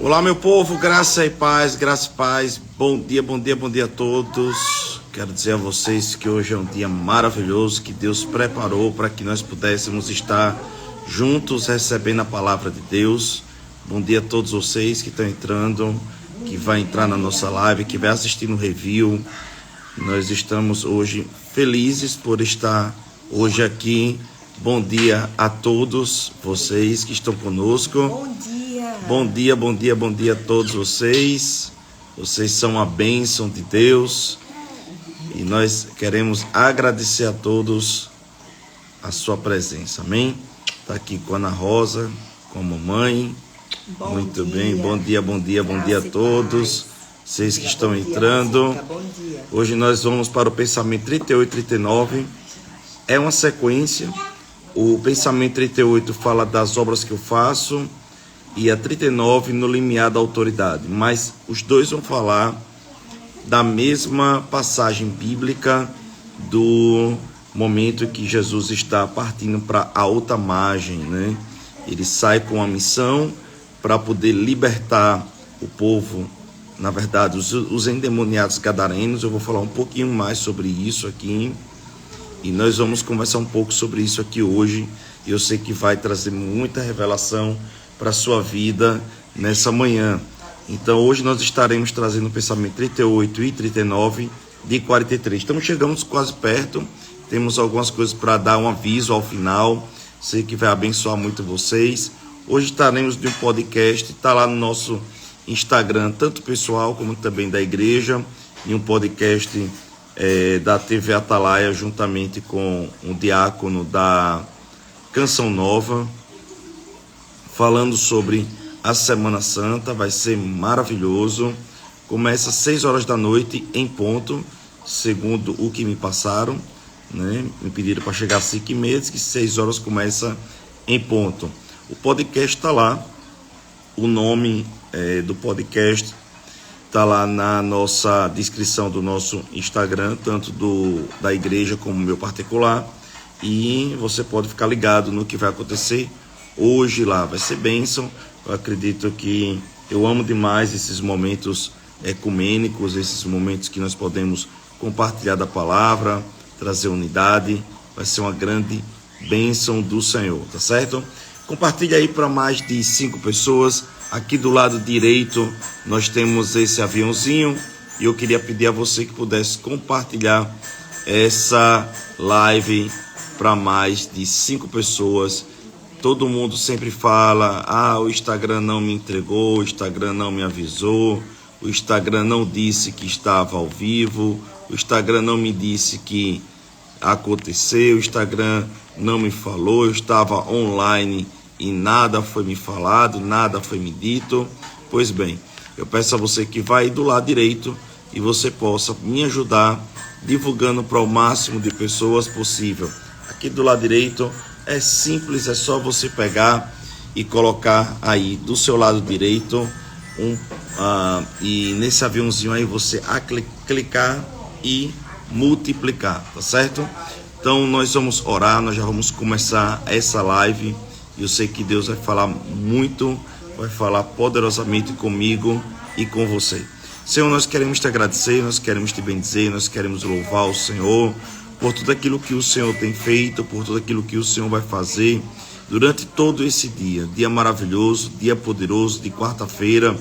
Olá, meu povo, graça e paz, graça e paz. Bom dia, bom dia, bom dia a todos. Quero dizer a vocês que hoje é um dia maravilhoso que Deus preparou para que nós pudéssemos estar juntos recebendo a palavra de Deus. Bom dia a todos vocês que estão entrando, que vai entrar na nossa live, que vai assistir no review. Nós estamos hoje felizes por estar hoje aqui. Bom dia a todos vocês que estão conosco. Bom dia. Bom dia, bom dia, bom dia a todos vocês. Vocês são a bênção de Deus. E nós queremos agradecer a todos a sua presença. Amém? Está aqui com a Ana Rosa, com a mamãe. Muito bem. Bom dia, bom dia, bom dia a todos. Vocês que estão entrando. Hoje nós vamos para o pensamento 38 e 39. É uma sequência. O pensamento 38 fala das obras que eu faço e a 39 no limiar da autoridade. Mas os dois vão falar da mesma passagem bíblica do momento que Jesus está partindo para a outra margem, né? Ele sai com a missão para poder libertar o povo, na verdade, os endemoniados gadarenos. Eu vou falar um pouquinho mais sobre isso aqui. E nós vamos conversar um pouco sobre isso aqui hoje. E eu sei que vai trazer muita revelação para a sua vida nessa manhã. Então hoje nós estaremos trazendo o pensamento 38 e 39 de 43. Chegamos quase perto. Temos algumas coisas para dar um aviso ao final. Sei que vai abençoar muito vocês. Hoje estaremos de um podcast. Está lá no nosso Instagram, tanto pessoal como também da igreja. E um podcast da TV Atalaia, juntamente com um diácono da Canção Nova, falando sobre a Semana Santa. Vai ser maravilhoso. Começa às 6 horas da noite em ponto, segundo o que me passaram, né? Me pediram para chegar às 5h30, que 6 horas começa em ponto. O podcast está lá, o nome do podcast está lá na nossa descrição do nosso Instagram, tanto da igreja como meu particular, e você pode ficar ligado no que vai acontecer hoje lá. Vai ser bênção. Eu acredito que eu amo demais esses momentos ecumênicos, esses momentos que nós podemos compartilhar da palavra, trazer unidade. Vai ser uma grande bênção do Senhor, tá certo? Compartilhe aí para mais de 5 pessoas. Aqui do lado direito nós temos esse aviãozinho e eu queria pedir a você que pudesse compartilhar essa live para mais de 5 pessoas. Todo mundo sempre fala: o Instagram não me entregou, o Instagram não me avisou, o Instagram não disse que estava ao vivo, o Instagram não me disse que aconteceu, o Instagram não me falou, eu estava online e nada foi me falado, nada foi me dito. Pois bem, eu peço a você que vá aí do lado direito e você possa me ajudar divulgando para o máximo de pessoas possível. Aqui do lado direito é simples, é só você pegar e colocar aí do seu lado direito e nesse aviãozinho aí você clicar e multiplicar, tá certo? Então nós vamos orar, nós já vamos começar essa live. Eu sei que Deus vai falar muito, vai falar poderosamente comigo e com você. Senhor, nós queremos te agradecer, nós queremos te bendizer, nós queremos louvar o Senhor por tudo aquilo que o Senhor tem feito, por tudo aquilo que o Senhor vai fazer durante todo esse dia maravilhoso, dia poderoso de quarta-feira,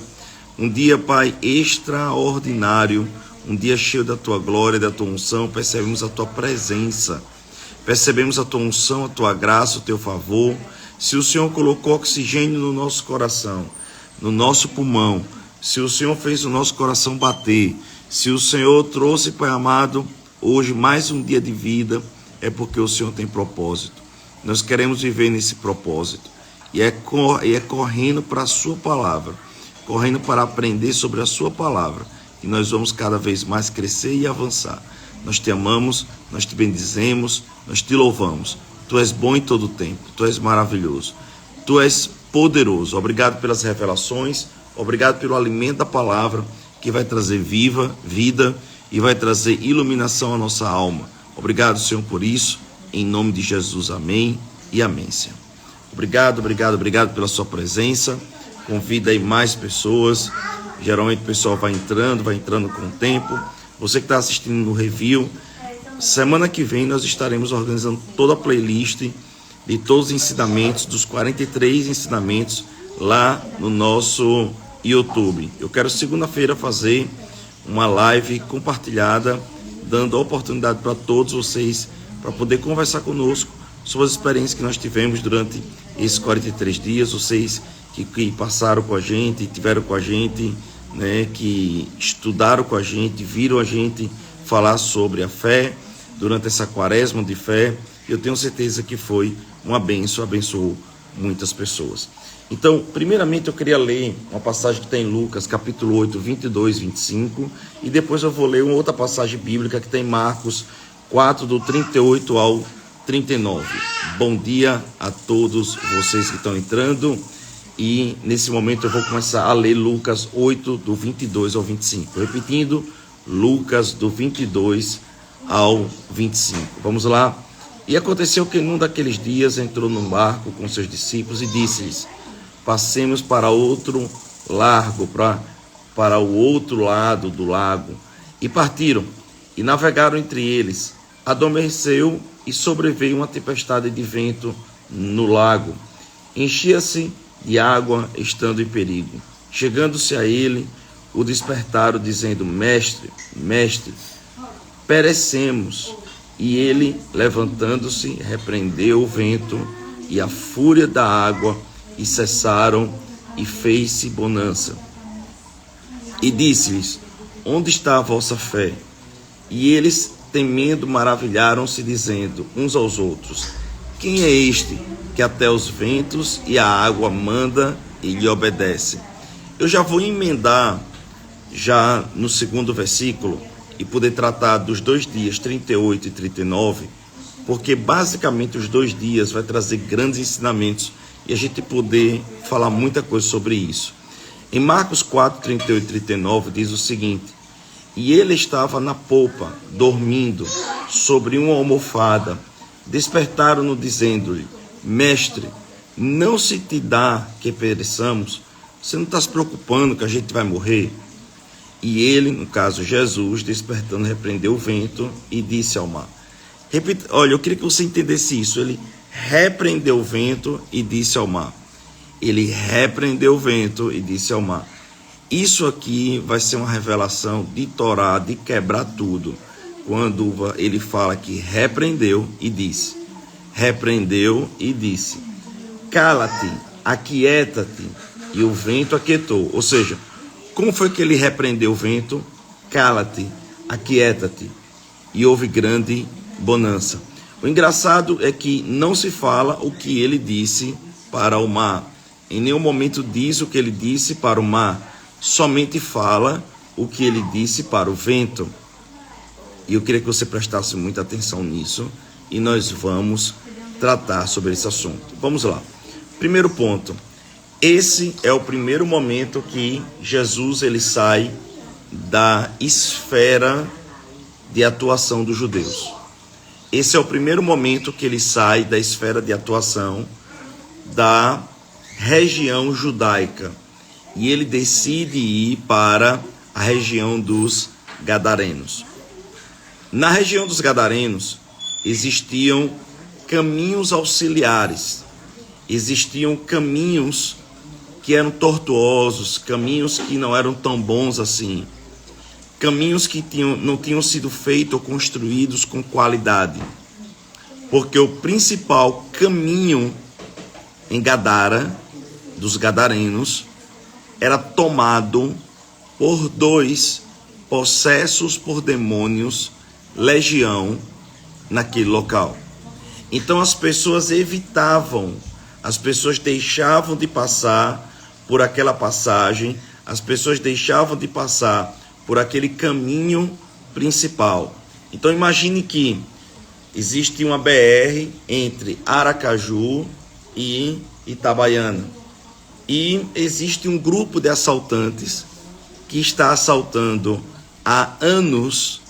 um dia, Pai, extraordinário, um dia cheio da tua glória, da tua unção. Percebemos a tua presença, percebemos a tua unção, a tua graça, o teu favor. Se o Senhor colocou oxigênio no nosso coração, no nosso pulmão, se o Senhor fez o nosso coração bater, se o Senhor trouxe, Pai amado, hoje mais um dia de vida, é porque o Senhor tem propósito. Nós queremos viver nesse propósito. E é correndo para a sua palavra, correndo para aprender sobre a sua palavra, que nós vamos cada vez mais crescer e avançar. Nós te amamos, nós te bendizemos, nós te louvamos. Tu és bom em todo o tempo, tu és maravilhoso, tu és poderoso. Obrigado pelas revelações, obrigado pelo alimento da palavra, que vai trazer vida e vai trazer iluminação à nossa alma. Obrigado, Senhor, por isso, em nome de Jesus, amém e amém, Senhor. Obrigado pela sua presença. convida aí mais pessoas. Geralmente o pessoal vai entrando com o tempo. Você que está assistindo no review, semana que vem nós estaremos organizando toda a playlist de todos os ensinamentos, dos 43 ensinamentos lá no nosso YouTube. Eu quero segunda-feira fazer uma live compartilhada, dando a oportunidade para todos vocês para poder conversar conosco sobre as experiências que nós tivemos durante esses 43 dias, vocês que passaram com a gente, tiveram com a gente, né, que estudaram com a gente, viram a gente falar sobre a fé durante essa quaresma de fé. Eu tenho certeza que foi uma bênção, abençoou muitas pessoas. Então, primeiramente eu queria ler uma passagem que está em Lucas, capítulo 8, 22, 25, e depois eu vou ler uma outra passagem bíblica que está em Marcos 4, do 38 ao 39. Bom dia a todos vocês que estão entrando, e nesse momento eu vou começar a ler Lucas 8, do 22 ao 25. Repetindo, Lucas do 22 ao 25. Vamos lá? E aconteceu que num daqueles dias entrou num barco com seus discípulos e disse-lhes: passemos para outro largo, para o outro lado do lago. E partiram, e navegaram entre eles. Adormeceu e sobreveio uma tempestade de vento no lago. Enchia-se de água, estando em perigo. Chegando-se a ele, o despertaram, dizendo: Mestre, mestre, perecemos. E ele, levantando-se, repreendeu o vento e a fúria da água, e cessaram, e fez-se bonança. E disse-lhes: onde está a vossa fé? E eles, temendo, maravilharam-se, dizendo uns aos outros: quem é este que até os ventos e a água manda e lhe obedece? Eu já vou emendar já no segundo versículo e poder tratar dos 2 dias 38 e 39, porque basicamente os 2 dias vai trazer grandes ensinamentos e a gente poder falar muita coisa sobre isso. Em Marcos 4, 38 e 39 diz o seguinte: e ele estava na popa, dormindo, sobre uma almofada. Despertaram-no, dizendo-lhe: mestre, não se te dá que pereçamos? Você não está se preocupando que a gente vai morrer? E ele, no caso Jesus, despertando, repreendeu o vento e disse ao mar. Olha, eu queria que você entendesse isso. Ele repreendeu o vento e disse ao mar. Ele repreendeu o vento e disse ao mar. Isso aqui vai ser uma revelação de Torá, de quebrar tudo. Quando ele fala que repreendeu e disse. Repreendeu e disse: cala-te, aquieta-te. E o vento aquietou. Ou seja, como foi que ele repreendeu o vento? Cala-te, aquieta-te. E houve grande bonança. O engraçado é que não se fala o que ele disse para o mar. Em nenhum momento diz o que ele disse para o mar. Somente fala o que ele disse para o vento. E eu queria que você prestasse muita atenção nisso. E nós vamos tratar sobre esse assunto. Vamos lá. Primeiro ponto. Esse é o primeiro momento que Jesus ele sai da esfera de atuação dos judeus. Esse é o primeiro momento que ele sai da esfera de atuação da região judaica. E ele decide ir para a região dos Gadarenos. Na região dos Gadarenos existiam caminhos auxiliares. Existiam caminhos que eram tortuosos, caminhos que não eram tão bons assim, caminhos que não tinham sido feitos ou construídos com qualidade, porque o principal caminho em Gadara, dos Gadarenos, era tomado por 2 possessos por demônios, legião, naquele local. Então as pessoas evitavam, as pessoas deixavam de passar por aquela passagem, as pessoas deixavam de passar por aquele caminho principal. Então imagine que existe uma BR entre Aracaju e Itabaiana. E existe um grupo de assaltantes que está assaltando há anos,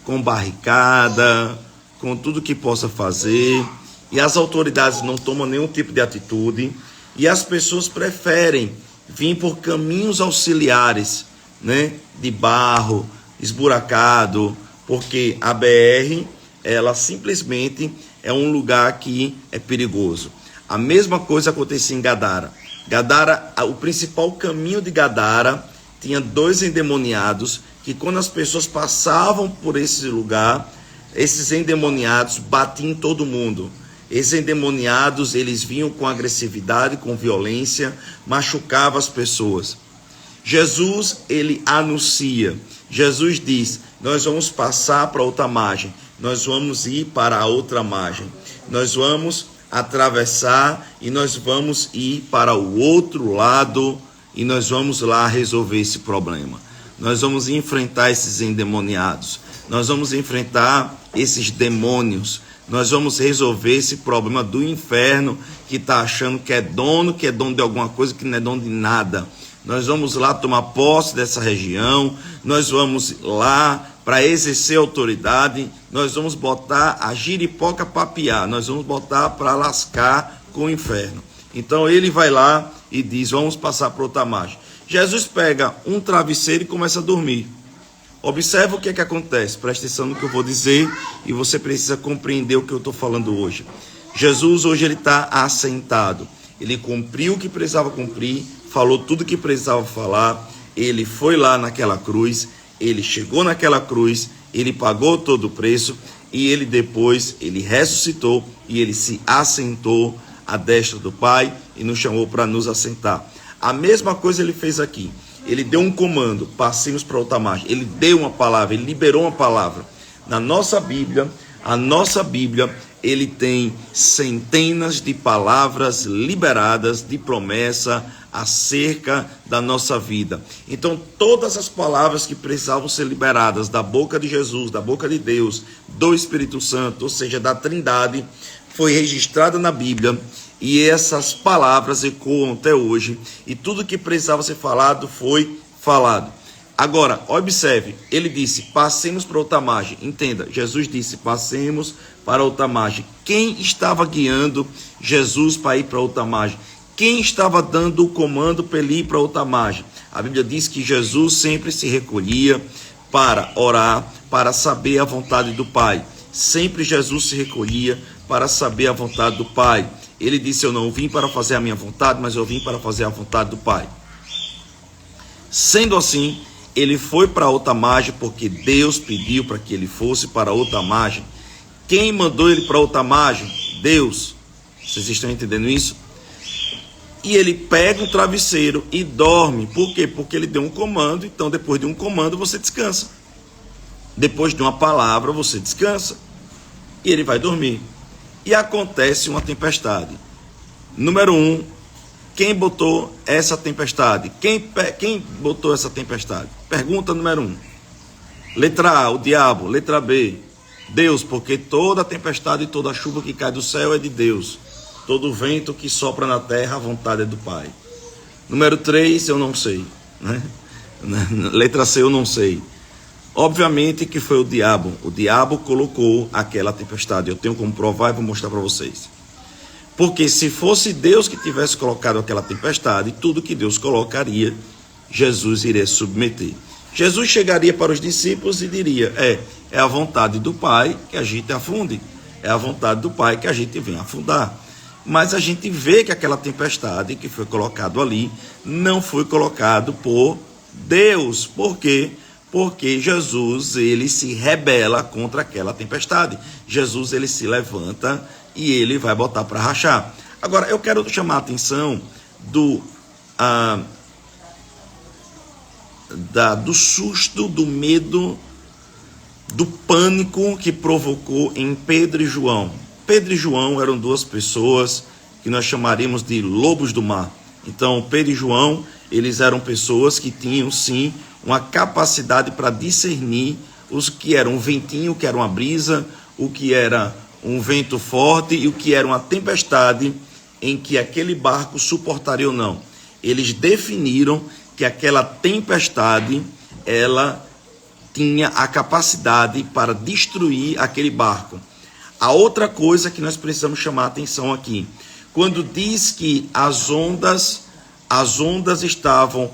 com barricada, com tudo que possa fazer, e as autoridades não tomam nenhum tipo de atitude. E as pessoas preferem vir por caminhos auxiliares, né? De barro, esburacado, porque a BR, ela simplesmente é um lugar que é perigoso. A mesma coisa acontecia em Gadara. Gadara, o principal caminho de Gadara, tinha 2 endemoniados, que quando as pessoas passavam por esse lugar, esses endemoniados batiam em todo mundo. Esses endemoniados, eles vinham com agressividade, com violência, machucavam as pessoas. Jesus, ele anuncia. Jesus diz, nós vamos passar para outra margem. Nós vamos ir para a outra margem. Nós vamos atravessar e nós vamos ir para o outro lado e nós vamos lá resolver esse problema. Nós vamos enfrentar esses endemoniados. Nós vamos enfrentar esses demônios. Nós vamos resolver esse problema do inferno que está achando que é dono de alguma coisa que não é dono de nada. Nós vamos lá tomar posse dessa região. Nós vamos lá para exercer autoridade. Nós vamos botar a giripoca para piar. Nós vamos botar para lascar com o inferno. Então ele vai lá e diz, vamos passar para outra margem. Jesus pega um travesseiro e começa a dormir. Observa o que é que acontece, presta atenção no que eu vou dizer e você precisa compreender o que eu estou falando hoje. Jesus hoje ele está assentado, ele cumpriu o que precisava cumprir, falou tudo o que precisava falar, ele foi lá naquela cruz, ele chegou naquela cruz, ele pagou todo o preço e ele depois, ele ressuscitou e ele se assentou à destra do Pai e nos chamou para nos assentar. A mesma coisa ele fez aqui. Ele deu um comando, passemos para outra margem. Ele deu uma palavra, ele liberou uma palavra. Na nossa Bíblia, a nossa Bíblia, ele tem centenas de palavras liberadas de promessa acerca da nossa vida. Então, todas as palavras que precisavam ser liberadas da boca de Jesus, da boca de Deus, do Espírito Santo, ou seja, da Trindade, foi registrada na Bíblia. E essas palavras ecoam até hoje. E tudo que precisava ser falado foi falado. Agora, observe, ele disse, passemos para outra margem. Entenda, Jesus disse, passemos para outra margem. Quem estava guiando Jesus para ir para outra margem? Quem estava dando o comando para ele ir para outra margem? A Bíblia diz que Jesus sempre se recolhia para orar, para saber a vontade do Pai. Sempre Jesus se recolhia para saber a vontade do Pai. Ele disse, eu não vim para fazer a minha vontade, mas eu vim para fazer a vontade do Pai. Sendo assim, ele foi para outra margem, porque Deus pediu para que ele fosse para outra margem. Quem mandou ele para outra margem? Deus. Vocês estão entendendo isso? E ele pega um travesseiro e dorme. Por quê? Porque ele deu um comando, então depois de um comando você descansa. Depois de uma palavra você descansa. E ele vai dormir. E acontece uma tempestade. Número 1, quem botou essa tempestade? Quem botou essa tempestade? Pergunta número 1. Letra A, o diabo. Letra B, Deus, porque toda tempestade e toda chuva que cai do céu é de Deus. Todo vento que sopra na terra, a vontade é do Pai. Número 3, eu não sei. Né? Letra C, eu não sei. Obviamente que foi o diabo. O diabo colocou aquela tempestade. Eu tenho como provar e vou mostrar para vocês. Porque se fosse Deus que tivesse colocado aquela tempestade, tudo que Deus colocaria, Jesus iria submeter. Jesus chegaria para os discípulos e diria, é a vontade do Pai que a gente afunde. É a vontade do Pai que a gente venha afundar. Mas a gente vê que aquela tempestade que foi colocado ali, não foi colocado por Deus. Por quê? Porque Jesus, ele se rebela contra aquela tempestade. Jesus, ele se levanta e ele vai botar para rachar. Agora, eu quero chamar a atenção do susto, do medo, do pânico que provocou em Pedro e João. Pedro e João eram 2 pessoas que nós chamaríamos de lobos do mar. Então, Pedro e João, eles eram pessoas que tinham, sim, uma capacidade para discernir os que era um ventinho, o que era uma brisa, o que era um vento forte e o que era uma tempestade em que aquele barco suportaria ou não. Eles definiram que aquela tempestade, ela tinha a capacidade para destruir aquele barco. A outra coisa que nós precisamos chamar a atenção aqui, quando diz que as ondas estavam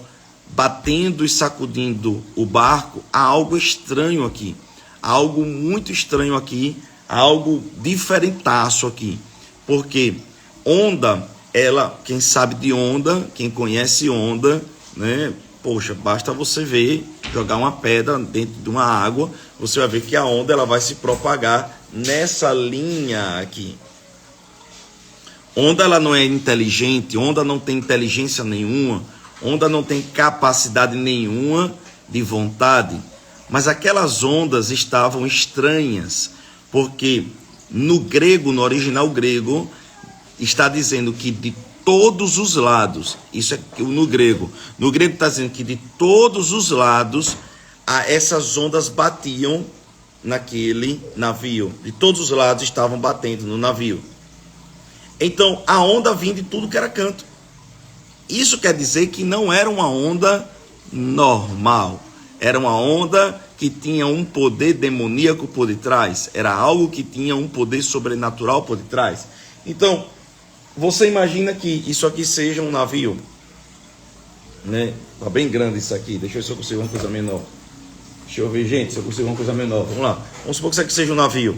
batendo e sacudindo o barco, há algo estranho aqui, há algo muito estranho aqui, há algo diferentaço aqui, porque onda, ela, quem sabe de onda, quem conhece onda, né? Poxa, basta você ver, jogar uma pedra dentro de uma água, você vai ver que a onda ela vai se propagar nessa linha aqui. Onda ela não é inteligente, onda não tem inteligência nenhuma, onda não tem capacidade nenhuma de vontade, mas aquelas ondas estavam estranhas, porque no grego, no original grego, está dizendo que de todos os lados, isso é no grego está dizendo que de todos os lados, essas ondas batiam naquele navio, de todos os lados estavam batendo no navio. Então a onda vinha de tudo que era canto. Isso quer dizer que não era uma onda normal, era uma onda que tinha um poder demoníaco por detrás, era algo que tinha um poder sobrenatural por detrás. Então, você imagina que isso aqui seja um navio, né? Tá bem grande isso aqui, deixa eu ver se eu consigo uma coisa menor. Deixa eu ver, gente, se eu consigo uma coisa menor. Vamos lá, vamos supor que isso aqui seja um navio.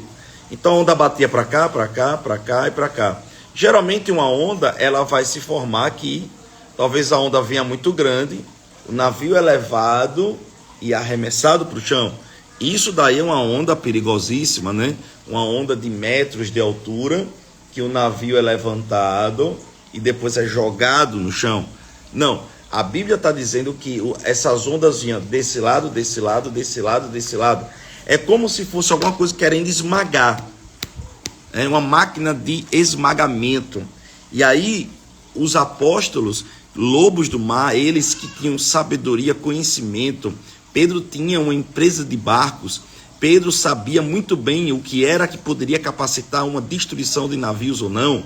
Então a onda batia para cá, para cá, para cá e para cá. Geralmente uma onda, ela vai se formar aqui. Talvez a onda venha muito grande, o navio é levado e arremessado para o chão. Isso daí é uma onda perigosíssima, né? Uma onda de metros de altura, que o navio é levantado e depois é jogado no chão. Não, a Bíblia está dizendo que essas ondas vinham desse lado, desse lado, desse lado, desse lado. É como se fosse alguma coisa querendo esmagar. É uma máquina de esmagamento. E aí, os apóstolos, lobos do mar, eles que tinham sabedoria, conhecimento. Pedro tinha uma empresa de barcos. Pedro sabia muito bem o que era que poderia capacitar uma destruição de navios ou não.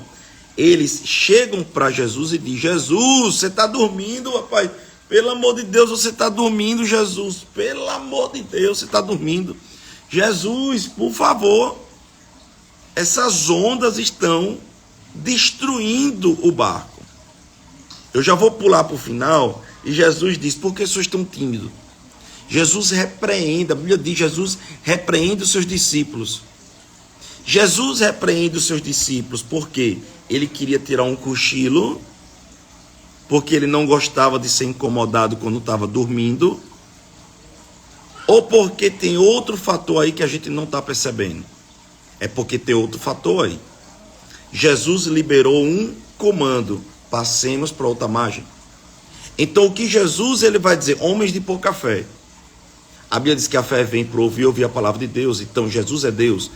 Eles chegam para Jesus e dizem: Jesus, você está dormindo, rapaz? Pelo amor de Deus, você está dormindo, Jesus. Pelo amor de Deus, você está dormindo. Jesus, por favor, essas ondas estão destruindo o barco. Eu já vou pular para o final. E Jesus diz: por que vocês estão tímidos? Jesus repreende, a Bíblia diz, Jesus repreende os seus discípulos. Jesus repreende os seus discípulos porque ele queria tirar um cochilo, porque ele não gostava de ser incomodado quando estava dormindo, ou porque tem outro fator aí que a gente não está percebendo. É porque tem outro fator aí. Jesus liberou um comando: passemos para outra margem. Então o que Jesus ele vai dizer? Homens de pouca fé. A Bíblia diz que a fé vem para ouvir a palavra de Deus. Então Jesus é Deus.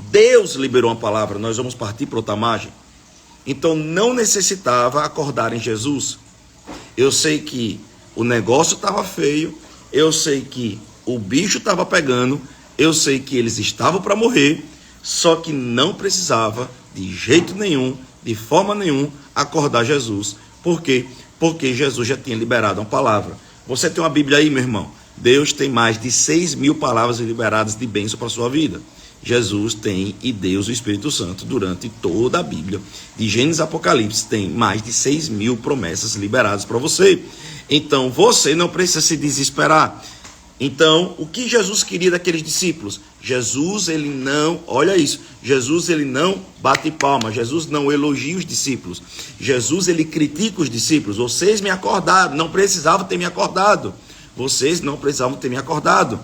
Deus liberou uma palavra, nós vamos partir para outra margem. Então não necessitava acordar em Jesus. Eu sei que o negócio estava feio, eu sei que o bicho estava pegando, eu sei que eles estavam para morrer, só que não precisava de jeito nenhum, de forma nenhuma, acordar Jesus. Por quê? Porque Jesus já tinha liberado uma palavra. Você tem uma Bíblia aí, meu irmão? Deus tem mais de 6.000 palavras liberadas de bênção para a sua vida. Jesus tem, e Deus, o Espírito Santo, durante toda a Bíblia, de Gênesis a Apocalipse, tem mais de 6.000 promessas liberadas para você. Então, você não precisa se desesperar. Então, o que Jesus queria daqueles discípulos? Jesus, ele não, olha isso, Jesus, ele não bate palma, Jesus não elogia os discípulos. Jesus, ele critica os discípulos. Vocês me acordaram, não precisavam ter me acordado. Vocês não precisavam ter me acordado,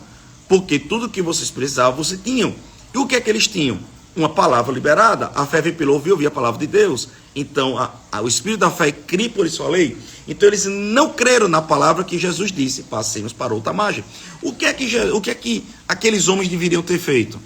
porque tudo que vocês precisavam, vocês tinham. E o que é que eles tinham? Uma palavra liberada. A fé vem pelo ouvir a palavra de Deus. Então, o Espírito da fé cria por isso a lei. Então, eles não creram na palavra que Jesus disse: passemos para outra margem. O que é que aqueles homens deveriam ter feito?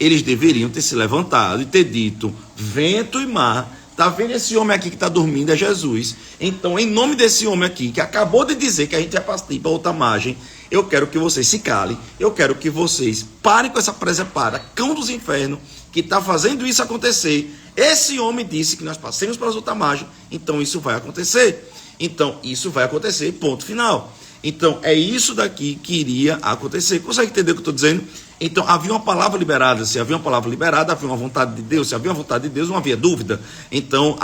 Eles deveriam ter se levantado e ter dito: vento e mar, tá vendo esse homem aqui que está dormindo? É Jesus. Então, em nome desse homem aqui, que acabou de dizer que a gente vai partir para outra margem, eu quero que vocês se calem, eu quero que vocês parem com essa presepada, cão dos infernos, que está fazendo isso acontecer. Esse homem disse que nós passemos para a outra margem, então isso vai acontecer. Então, isso vai acontecer, ponto final. Então, é isso daqui que iria acontecer. Consegue entender o que eu estou dizendo? Então havia uma palavra liberada. Se havia uma palavra liberada, havia uma vontade de Deus. Se havia uma vontade de Deus, não havia dúvida. Então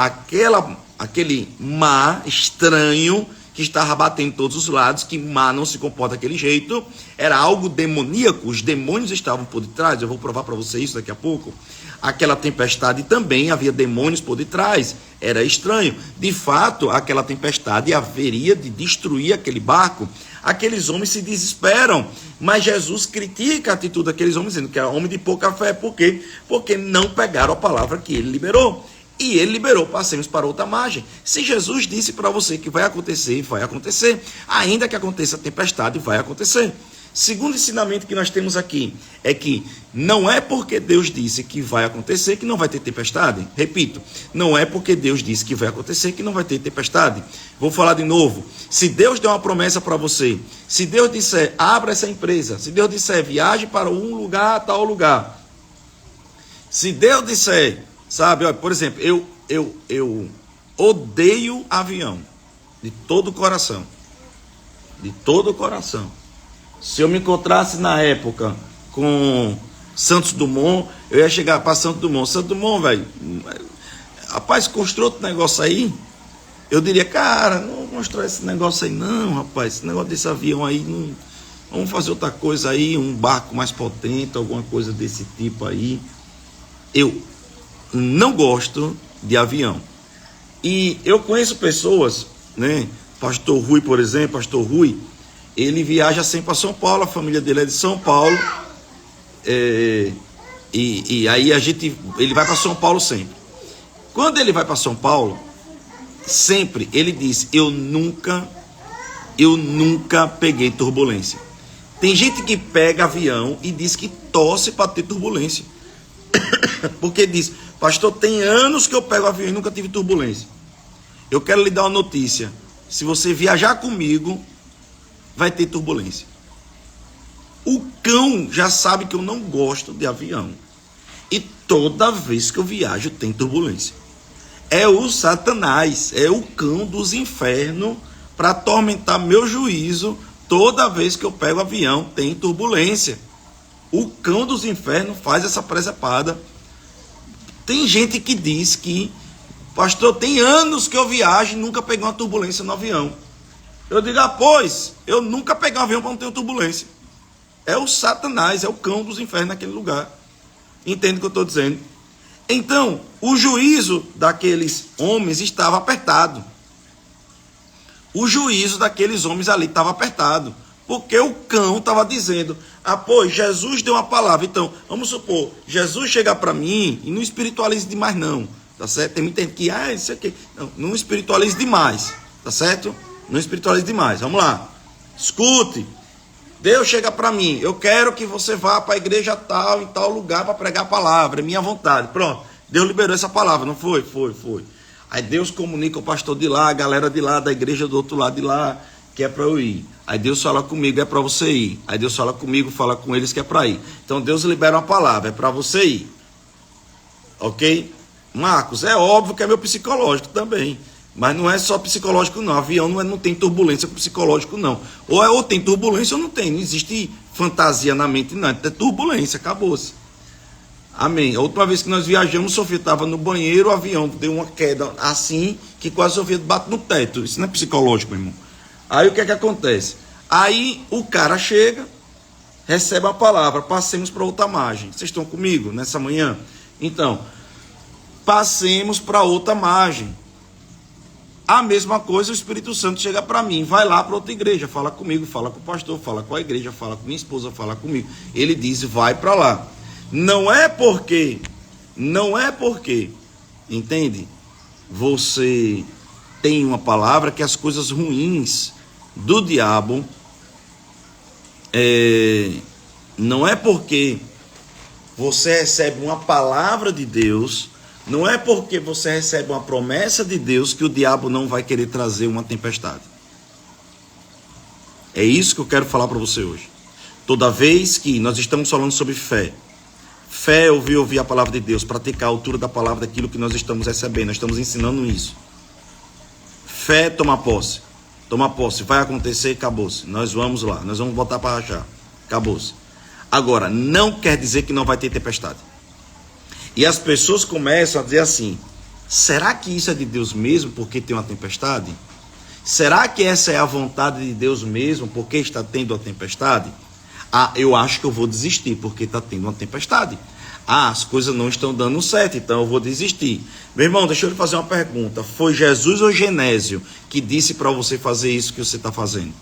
aquele mar estranho que estava batendo em todos os lados, que mar não se comporta daquele jeito, era algo demoníaco. Os demônios estavam por detrás. Eu vou provar para você isso daqui a pouco. Aquela tempestade também havia demônios por detrás. Era estranho. De fato, aquela tempestade haveria de destruir aquele barco. Aqueles homens se desesperam, mas Jesus critica a atitude daqueles homens, dizendo que era homem de pouca fé. Por quê? Porque não pegaram a palavra que ele liberou. E ele liberou, passemos para outra margem. Se Jesus disse para você que vai acontecer, vai acontecer. Ainda que aconteça a tempestade, vai acontecer. Segundo ensinamento que nós temos aqui é que não é porque Deus disse que vai acontecer que não vai ter tempestade. Repito, não é porque Deus disse que vai acontecer que não vai ter tempestade. Vou falar de novo. Se Deus der uma promessa para você, se Deus disser, abra essa empresa, se Deus disser, viaje para um lugar, tal lugar. Se Deus disser, sabe, olha, por exemplo, eu odeio avião, de todo o coração. De todo o coração. Se eu me encontrasse na época com Santos Dumont, eu ia chegar para Santos Dumont. Santos Dumont, velho, rapaz, construiu outro negócio aí. Eu diria, cara, não vou mostrar esse negócio aí não, rapaz. Esse negócio desse avião aí, não, vamos fazer outra coisa aí, um barco mais potente, alguma coisa desse tipo aí. Eu não gosto de avião. E eu conheço pessoas, né? Pastor Rui, por exemplo, Pastor Rui, ele viaja sempre para São Paulo, a família dele é de São Paulo, e aí ele vai para São Paulo sempre. Quando ele vai para São Paulo, sempre ele diz, eu nunca peguei turbulência. Tem gente que pega avião e diz que torce para ter turbulência, porque diz, pastor, tem anos que eu pego avião e nunca tive turbulência. Eu quero lhe dar uma notícia, se você viajar comigo, vai ter turbulência. O cão já sabe que eu não gosto de avião. E toda vez que eu viajo tem turbulência. É o Satanás, é o cão dos infernos para atormentar meu juízo. Toda vez que eu pego avião tem turbulência. O cão dos infernos faz essa presepada. Tem gente que diz que, pastor, tem anos que eu viajo e nunca peguei uma turbulência no avião. Eu digo, pois, eu nunca peguei um avião para não ter turbulência. É o Satanás, é o cão dos infernos naquele lugar. Entende o que eu estou dizendo? Então, o juízo daqueles homens estava apertado. O juízo daqueles homens ali estava apertado. Porque o cão estava dizendo, pois, Jesus deu uma palavra. Então, vamos supor, Jesus chega para mim e não espiritualize demais não. Tá certo? Tem muita gente que, isso aqui. Não espiritualize demais. Tá certo? Não espiritualize demais. Vamos lá. Escute. Deus chega para mim. Eu quero que você vá para a igreja tal, em tal lugar, para pregar a palavra. É minha vontade. Pronto. Deus liberou essa palavra, não foi? Foi. Aí Deus comunica o pastor de lá, a galera de lá, da igreja do outro lado de lá, que é para eu ir. Aí Deus fala comigo, é para você ir. Aí Deus fala comigo, fala com eles que é para ir. Então Deus libera uma palavra, é para você ir. Ok? Marcos, é óbvio que é meu psicológico também. Mas não é só psicológico não, avião não tem turbulência psicológico não. Ou tem turbulência ou não tem, não existe fantasia na mente não, é turbulência, acabou-se. Amém. A última vez que nós viajamos, Sofia estava no banheiro, o avião deu uma queda assim, que quase a Sofia bate no teto, isso não é psicológico, meu irmão. Aí o que é que acontece? Aí o cara chega, recebe a palavra, passemos para outra margem. Vocês estão comigo nessa manhã? Então, passemos para outra margem. A mesma coisa, o Espírito Santo chega para mim, vai lá para outra igreja, fala comigo, fala com o pastor, fala com a igreja, fala com minha esposa, fala comigo. Ele diz, vai para lá. Não é porque, entende? Você tem uma palavra que as coisas ruins do diabo, não é porque você recebe uma palavra de Deus, não é porque você recebe uma promessa de Deus que o diabo não vai querer trazer uma tempestade. É isso que eu quero falar para você hoje. Toda vez que nós estamos falando sobre fé, fé é ouvir a palavra de Deus, praticar a altura da palavra daquilo que nós estamos recebendo, nós estamos ensinando isso. Fé é tomar posse, vai acontecer, acabou-se. Nós vamos lá, nós vamos botar para rachar, acabou-se. Agora, não quer dizer que não vai ter tempestade. E as pessoas começam a dizer assim: será que isso é de Deus mesmo porque tem uma tempestade? Será que essa é a vontade de Deus mesmo porque está tendo uma tempestade? Ah, eu acho que eu vou desistir porque está tendo uma tempestade. Ah, as coisas não estão dando certo, então eu vou desistir. Meu irmão, deixa eu lhe fazer uma pergunta. Foi Jesus ou Genésio que disse para você fazer isso que você está fazendo?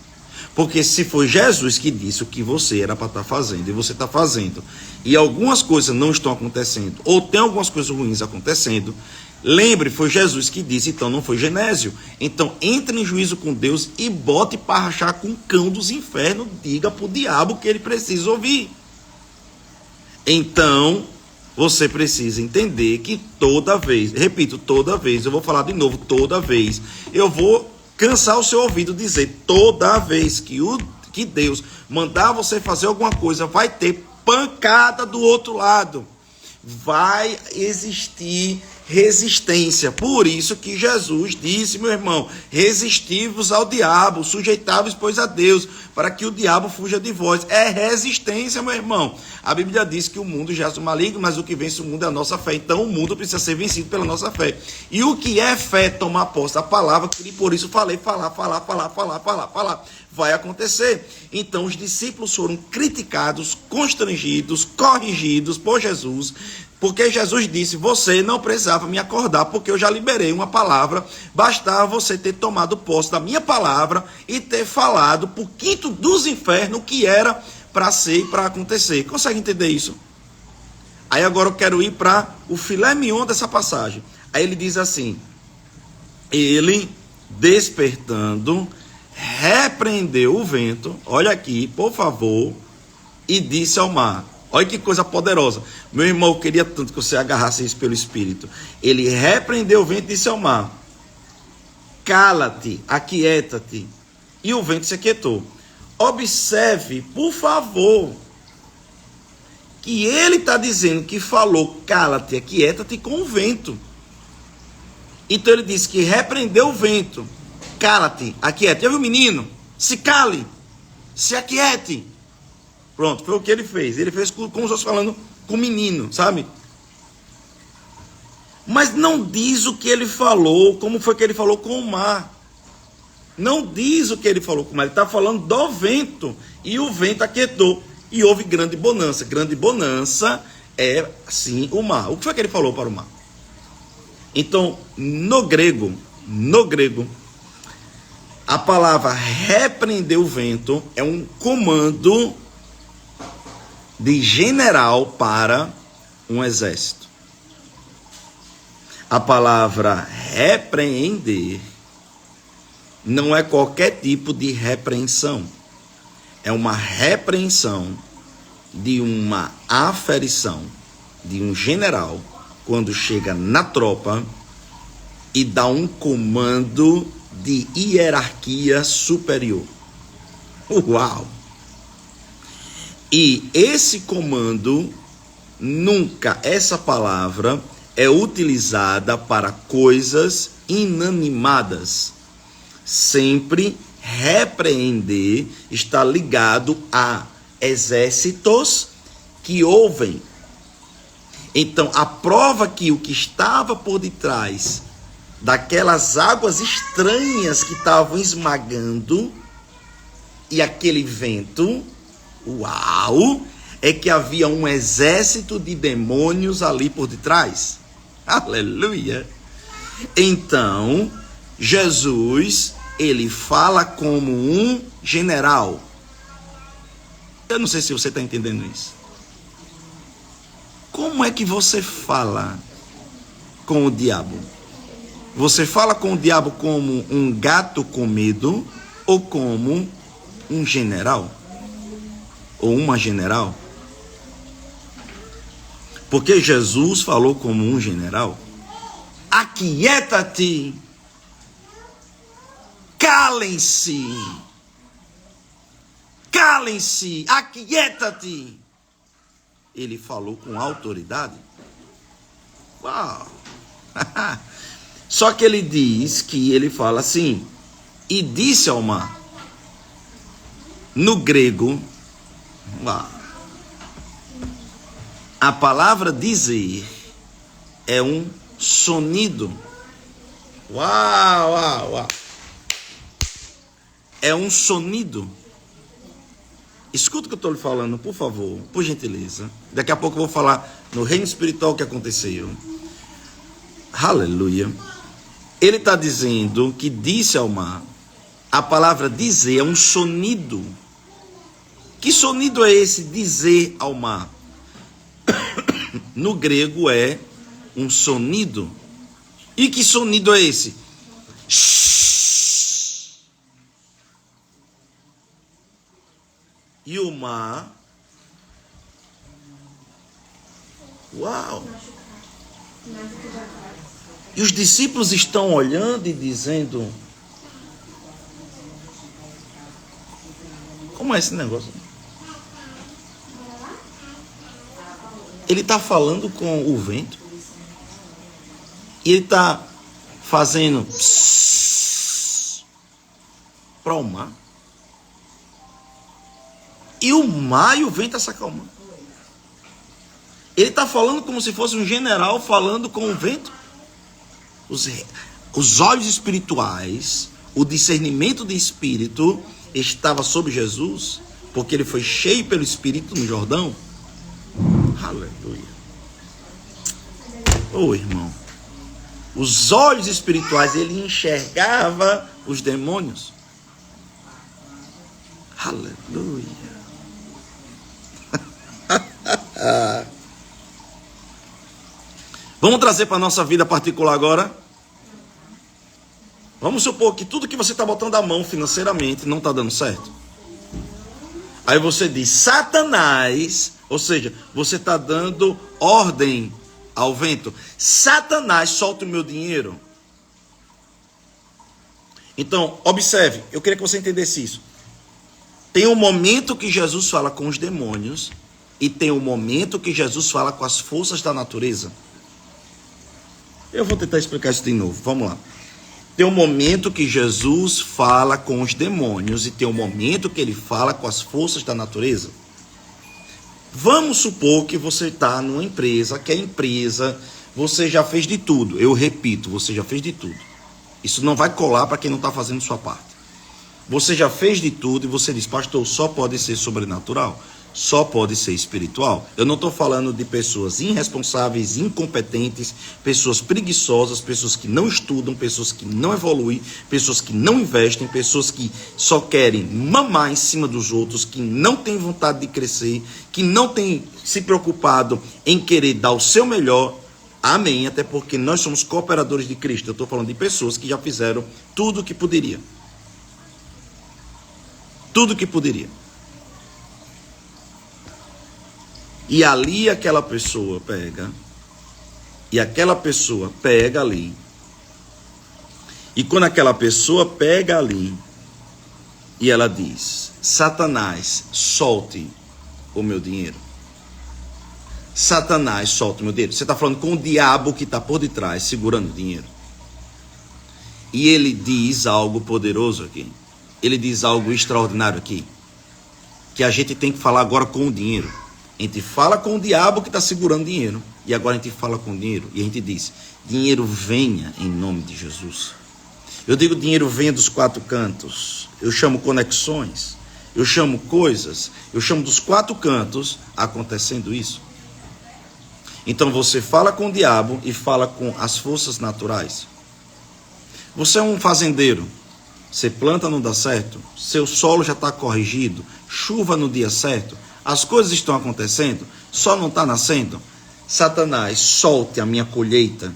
Porque se foi Jesus que disse o que você era para estar fazendo, e você está fazendo, e algumas coisas não estão acontecendo, ou tem algumas coisas ruins acontecendo, lembre, foi Jesus que disse, então não foi Genésio. Então entre em juízo com Deus e bote para rachar com o cão dos infernos, diga para o diabo que ele precisa ouvir. Então você precisa entender que toda vez, repito, toda vez, eu vou falar de novo, toda vez, eu vou cansar o seu ouvido dizer, toda vez que Deus mandar você fazer alguma coisa, vai ter pancada do outro lado. Vai existir resistência. Por isso que Jesus disse, meu irmão, resistivos ao diabo, sujeitáveis, pois, a Deus, para que o diabo fuja de vós. É resistência, meu irmão. A Bíblia diz que o mundo jaz no maligno, mas o que vence o mundo é a nossa fé. Então o mundo precisa ser vencido pela nossa fé. E o que é fé? Tomar posse da palavra, e por isso falei, falar. Vai acontecer. Então os discípulos foram criticados, constrangidos, corrigidos por Jesus, porque Jesus disse, você não precisava me acordar, porque eu já liberei uma palavra, bastava você ter tomado posse da minha palavra e ter falado para o quinto dos infernos o que era para ser e para acontecer. Consegue entender isso? Aí agora eu quero ir para o filé mignon dessa passagem. Aí ele diz assim, ele despertando, repreendeu o vento, olha aqui, por favor, e disse ao mar. Olha que coisa poderosa. Meu irmão, eu queria tanto que você agarrasse isso pelo Espírito. Ele repreendeu o vento e disse ao mar, cala-te, aquieta-te. E o vento se aquietou. Observe, por favor, que ele está dizendo que falou cala-te, aquieta-te com o vento. Então ele disse que repreendeu o vento. Cala-te, aquieta. Já viu o menino? Se cale, se aquiete. Pronto, foi o que ele fez. Ele fez como se fosse falando com o menino, sabe? Mas não diz o que ele falou, como foi que ele falou com o mar. Não diz o que ele falou com o mar. Ele está falando do vento. E o vento aquietou. E houve grande bonança. Grande bonança é, sim, o mar. O que foi que ele falou para o mar? Então, no grego, a palavra repreender o vento é um comando de general para um exército. A palavra repreender não é qualquer tipo de repreensão. É uma repreensão de uma aferição de um general quando chega na tropa e dá um comando de hierarquia superior. Uau! E esse comando, nunca essa palavra é utilizada para coisas inanimadas. Sempre repreender está ligado a exércitos que ouvem. Então, a prova que o que estava por detrás daquelas águas estranhas que estavam esmagando e aquele vento, uau, é que havia um exército de demônios ali por detrás. Aleluia! Então, Jesus, ele fala como um general. Eu não sei se você está entendendo isso. Como é que você fala com o diabo? Você fala com o diabo como um gato com medo ou como um general? Ou uma general? Porque Jesus falou como um general. Aquieta-te. Calem-se. Calem-se. Aquieta-te. Ele falou com autoridade. Uau. Só que ele diz que ele fala assim, e disse ao mar. No grego, uau, A palavra dizer é um sonido. Uau, uau, uau. É um sonido. Escuta o que eu estou lhe falando, por favor, por gentileza. Daqui a pouco eu vou falar no reino espiritual o que aconteceu. Aleluia. Ele está dizendo que disse ao mar. A palavra dizer é um sonido. Que sonido é esse, dizer ao mar? No grego é um sonido. E que sonido é esse? E o mar. Uau! E os discípulos estão olhando e dizendo: como é esse negócio? Ele está falando com o vento. E ele está fazendo para o mar. E o mar e o vento está se acalmando. Ele está falando como se fosse um general falando com o vento. Os olhos espirituais, o discernimento de espírito estava sobre Jesus, porque ele foi cheio pelo Espírito no Jordão. Aleluia. Oh, irmão. Os olhos espirituais, ele enxergava os demônios. Aleluia. Vamos trazer para a nossa vida particular agora. Vamos supor que tudo que você está botando a mão financeiramente não está dando certo. Aí você diz, Satanás, ou seja, você está dando ordem ao vento. Satanás, solta o meu dinheiro. Então, observe, eu queria que você entendesse isso. Tem um momento que Jesus fala com os demônios e tem um momento que Jesus fala com as forças da natureza. Eu vou tentar explicar isso de novo, vamos lá. Tem um momento que Jesus fala com os demônios e tem um momento que ele fala com as forças da natureza. Vamos supor que você está numa empresa, que a empresa, você já fez de tudo. Eu repito, você já fez de tudo. Isso não vai colar para quem não está fazendo sua parte. Você já fez de tudo e você diz, pastor, só pode ser sobrenatural, só pode ser espiritual. Eu não estou falando de pessoas irresponsáveis, incompetentes, pessoas preguiçosas, pessoas que não estudam, pessoas que não evoluem, pessoas que não investem, pessoas que só querem mamar em cima dos outros, que não têm vontade de crescer, que não têm se preocupado em querer dar o seu melhor. Amém, até porque nós somos cooperadores de Cristo. Eu estou falando de pessoas que já fizeram tudo o que poderia. Tudo o que poderia. E ali aquela pessoa pega, e aquela pessoa pega ali. E quando aquela pessoa pega ali, e ela diz, Satanás, solte o meu dinheiro. Satanás, solte o meu dinheiro. Você está falando com o diabo que está por detrás, segurando o dinheiro. E ele diz algo poderoso aqui. Ele diz algo extraordinário aqui. Que a gente tem que falar agora com o dinheiro. A gente fala com o diabo que está segurando dinheiro. E agora a gente fala com o dinheiro. E a gente diz, dinheiro venha em nome de Jesus. Eu digo dinheiro venha dos quatro cantos. Eu chamo conexões. Eu chamo coisas. Eu chamo dos quatro cantos acontecendo isso. Então você fala com o diabo e fala com as forças naturais. Você é um fazendeiro. Você planta, não dá certo. Seu solo já está corrigido. Chuva no dia certo. As coisas estão acontecendo, só não está nascendo. Satanás, solte a minha colheita.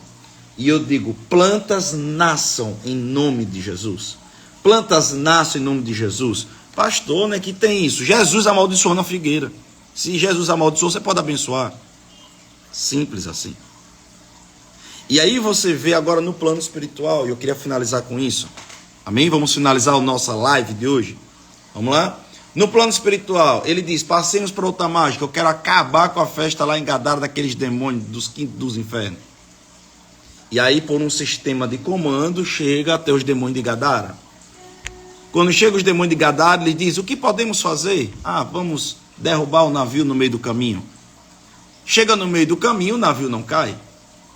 E eu digo, plantas nasçam em nome de Jesus. Plantas nasçam em nome de Jesus. Pastor, né, que tem isso? Jesus amaldiçoou na figueira. Se Jesus amaldiçoou, você pode abençoar. Simples assim. E aí você vê agora no plano espiritual, e eu queria finalizar com isso. Amém? Vamos finalizar a nossa live de hoje. Vamos lá? No plano espiritual, ele diz, passemos para outra mágica, eu quero acabar com a festa lá em Gadara daqueles demônios dos quintos dos infernos. E aí, por um sistema de comando, chega até os demônios de Gadara. Quando chega os demônios de Gadara, ele diz, o que podemos fazer? Vamos derrubar o navio no meio do caminho. Chega no meio do caminho, o navio não cai,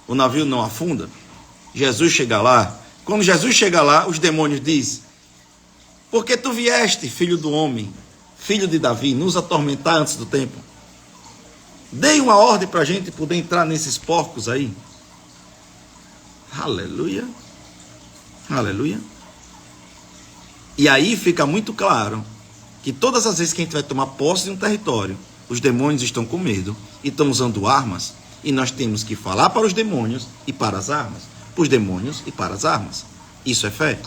o navio não afunda. Jesus chega lá. Quando Jesus chega lá, os demônios dizem: por que tu vieste, filho do homem, filho de Davi, nos atormentar antes do tempo? Dei uma ordem para a gente poder entrar nesses porcos aí. Aleluia. Aleluia. E aí fica muito claro que todas as vezes que a gente vai tomar posse de um território, os demônios estão com medo e estão usando armas, e nós temos que falar para os demônios e para as armas. Para os demônios e para as armas. Isso é fé.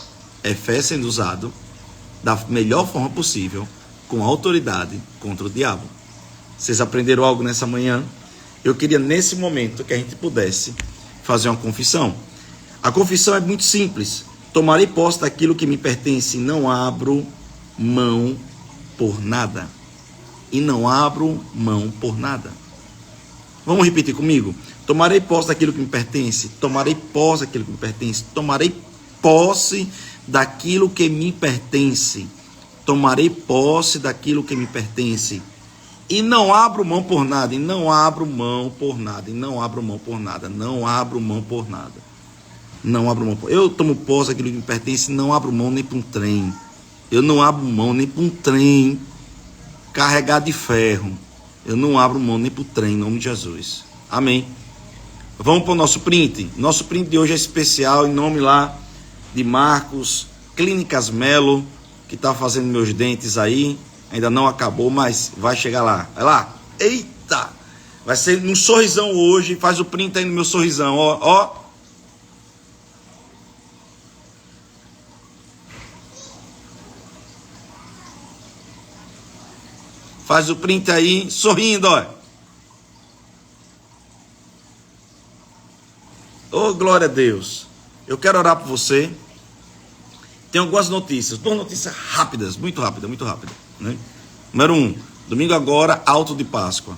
É fé sendo usado da melhor forma possível, com autoridade contra o diabo. Vocês aprenderam algo nessa manhã? Eu queria nesse momento que a gente pudesse fazer uma confissão. A confissão é muito simples. Tomarei posse daquilo que me pertence e não abro mão por nada. E não abro mão por nada. Vamos repetir comigo? Tomarei posse daquilo que me pertence. Tomarei posse daquilo que me pertence. Tomarei posse daquilo que me pertence. Tomarei posse daquilo que me pertence. E não abro mão por nada. E não abro mão por nada. E não abro mão por nada. Não abro mão por nada. Não abro mão. Eu tomo posse daquilo que me pertence. Não abro mão nem para um trem. Eu não abro mão nem para um trem carregado de ferro. Eu não abro mão nem para o trem, em nome de Jesus. Amém. Vamos para o nosso print. Nosso print de hoje é especial, em nome lá de Marcos Clínicas Melo, que está fazendo meus dentes aí. Ainda não acabou, mas vai chegar lá. Vai lá. Eita! Vai ser um sorrisão hoje. Faz o print aí no meu sorrisão. Ó, ó. Faz o print aí, sorrindo, ó. Oh, glória a Deus. Eu quero orar por você. Tem algumas notícias. 2 notícias rápidas, muito rápidas, né? Número 1. Domingo agora, alto de Páscoa.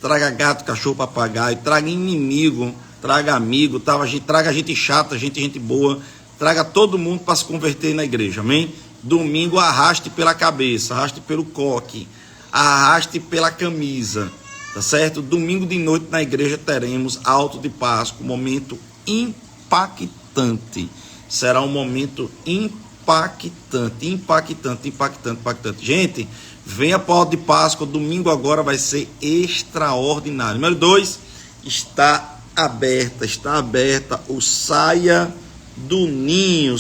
Traga gato, cachorro, papagaio. Traga inimigo, traga amigo. Traga gente chata, gente boa. Traga todo mundo para se converter na igreja, amém? Domingo, arraste pela cabeça, arraste pelo coque. Arraste pela camisa, tá certo? Domingo de noite na igreja teremos alto de Páscoa, um momento impactante. Será um momento impactante. Gente, venha para o alto de Páscoa, domingo agora vai ser extraordinário. Número 2, está aberta o Saia do Ninho,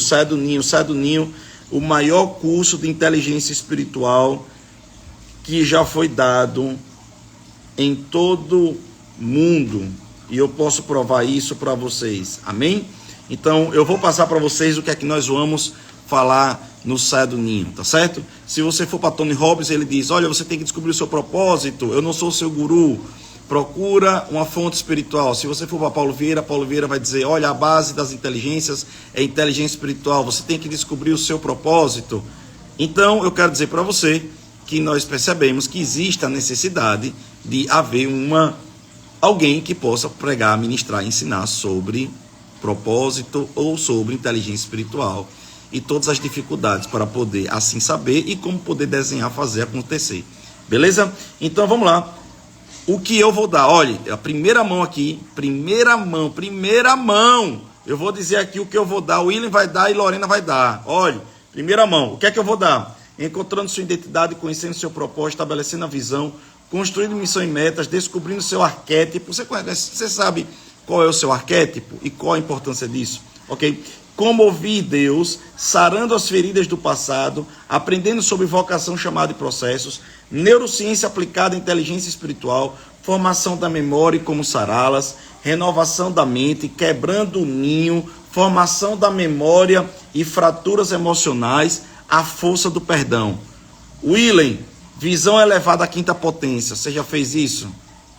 o maior curso de inteligência espiritual que já foi dado em todo mundo, e eu posso provar isso para vocês, amém? Então eu vou passar para vocês o que é que nós vamos falar no Saia do Ninho, tá certo? Se você for para Tony Robbins, ele diz: olha, você tem que descobrir o seu propósito, eu não sou o seu guru, procura uma fonte espiritual. Se você for para Paulo Vieira vai dizer: olha, a base das inteligências é inteligência espiritual, você tem que descobrir o seu propósito. Então eu quero dizer para você que nós percebemos que existe a necessidade de haver alguém que possa pregar, ministrar, ensinar sobre propósito ou sobre inteligência espiritual e todas as dificuldades para poder assim saber e como poder desenhar, fazer acontecer. Beleza? Então vamos lá. O que eu vou dar? Olha, a primeira mão aqui, primeira mão. Eu vou dizer aqui o que eu vou dar. O William vai dar e Lorena vai dar. Olha, primeira mão. O que é que eu vou dar? Encontrando sua identidade, conhecendo seu propósito, estabelecendo a visão, construindo missão e metas, descobrindo seu arquétipo. Você sabe qual é o seu arquétipo e qual a importância disso, ok? Como ouvir Deus, sarando as feridas do passado, aprendendo sobre vocação, chamada e processos, neurociência aplicada à inteligência espiritual, formação da memória e como sará-las, renovação da mente, quebrando o ninho, formação da memória e fraturas emocionais, a força do perdão. Willen, visão elevada à quinta potência. Você já fez isso?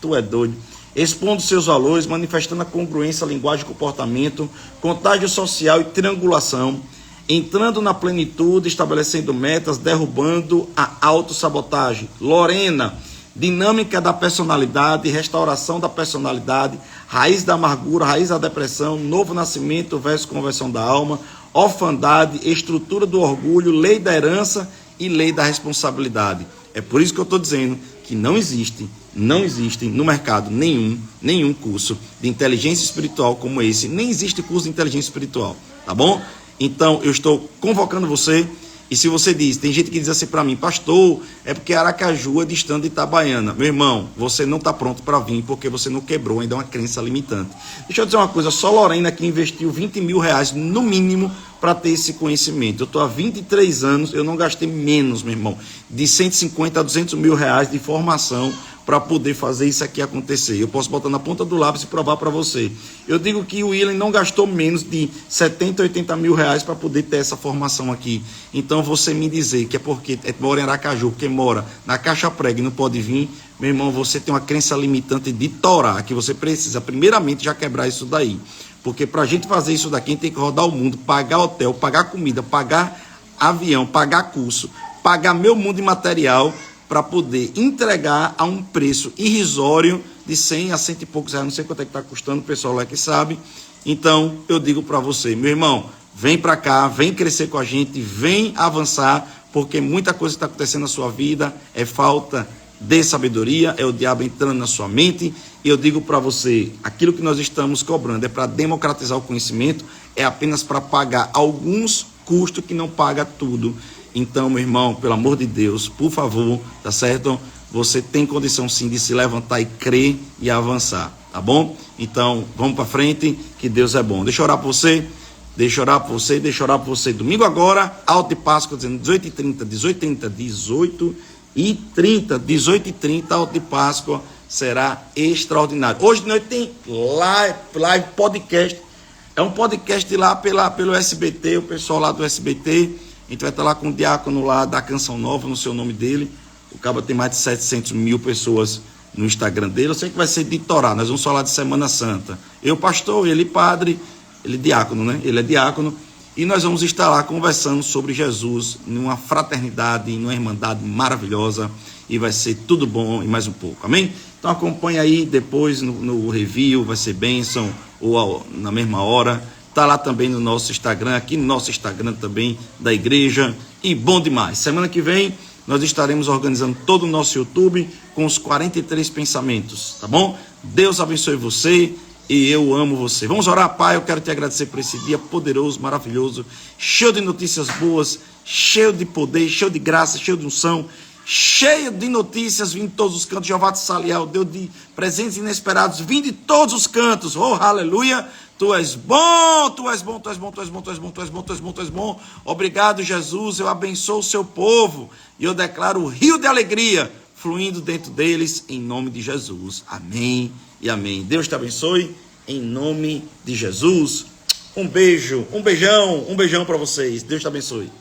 Tu é doido. Expondo seus valores, manifestando a congruência, linguagem e comportamento, contágio social e triangulação, entrando na plenitude, estabelecendo metas, derrubando a autossabotagem. Lorena, dinâmica da personalidade, restauração da personalidade, raiz da amargura, raiz da depressão, novo nascimento versus conversão da alma, orfandade, estrutura do orgulho, lei da herança e lei da responsabilidade. É por isso que eu estou dizendo que não existe no mercado nenhum curso de inteligência espiritual como esse, nem existe curso de inteligência espiritual, tá bom? Então, eu estou convocando você, e se você diz, tem gente que diz assim para mim, pastor, é porque Aracaju é distante de Itabaiana. Meu irmão, você não está pronto para vir, porque você não quebrou ainda uma crença limitante. Deixa eu dizer uma coisa, só Lorena que investiu 20 mil reais, no mínimo, para ter esse conhecimento. Eu estou há 23 anos, eu não gastei menos, meu irmão, de 150 a 200 mil reais de formação para poder fazer isso aqui acontecer. Eu posso botar na ponta do lápis e provar para você. Eu digo que o William não gastou menos de 70, 80 mil reais para poder ter essa formação aqui. Então, você me dizer que é porque mora em Aracaju, porque mora na Caixa Prega e não pode vir, meu irmão, você tem uma crença limitante de Torá, que você precisa, primeiramente, já quebrar isso daí. Porque para a gente fazer isso daqui, a gente tem que rodar o mundo, pagar hotel, pagar comida, pagar avião, pagar curso, pagar meu mundo de material, para poder entregar a um preço irrisório de 100 a 100 e poucos reais, não sei quanto é que está custando, o pessoal lá que sabe. Então, eu digo para você, meu irmão, vem para cá, vem crescer com a gente, vem avançar, porque muita coisa está acontecendo na sua vida, é falta de sabedoria, é o diabo entrando na sua mente, e eu digo para você, aquilo que nós estamos cobrando é para democratizar o conhecimento, é apenas para pagar alguns custos que não paga tudo. Então, meu irmão, pelo amor de Deus, por favor, tá certo? Você tem condição sim de se levantar e crer e avançar, tá bom? Então, vamos para frente, que Deus é bom. Deixa eu orar por você, deixa eu orar por você, deixa eu orar por você. Domingo agora, alto de Páscoa, dizendo 18h30, 18h30, alto de Páscoa, será extraordinário. Hoje de noite tem live podcast, é um podcast lá pelo SBT, o pessoal lá do SBT, a gente vai estar lá com o diácono lá da Canção Nova, no seu nome dele. O cabo tem mais de 700 mil pessoas no Instagram dele. Eu sei que vai ser de Torá, nós vamos falar de Semana Santa. Eu pastor, ele padre, ele diácono, né? Ele é diácono. E nós vamos estar lá conversando sobre Jesus, numa fraternidade, numa irmandade maravilhosa. E vai ser tudo bom e mais um pouco, amém? Então acompanha aí depois no review, vai ser bênção, ou na mesma hora. Está lá também no nosso Instagram, aqui no nosso Instagram também da igreja. E bom demais. Semana que vem nós estaremos organizando todo o nosso YouTube com os 43 pensamentos, tá bom? Deus abençoe você e eu amo você. Vamos orar, Pai, eu quero te agradecer por esse dia poderoso, maravilhoso, cheio de notícias boas, cheio de poder, cheio de graça, cheio de unção, cheio de notícias vindo de todos os cantos. Jeová de Saliel, Deus de presentes inesperados, vindo de todos os cantos. Oh, aleluia! Tu és bom, tu és bom, tu és bom, tu és bom, tu és bom, tu és bom, tu és bom, tu és bom. Obrigado, Jesus. Eu abençoo o seu povo e eu declaro o rio de alegria fluindo dentro deles, em nome de Jesus. Amém e amém. Deus te abençoe, em nome de Jesus. Um beijo, um beijão para vocês. Deus te abençoe.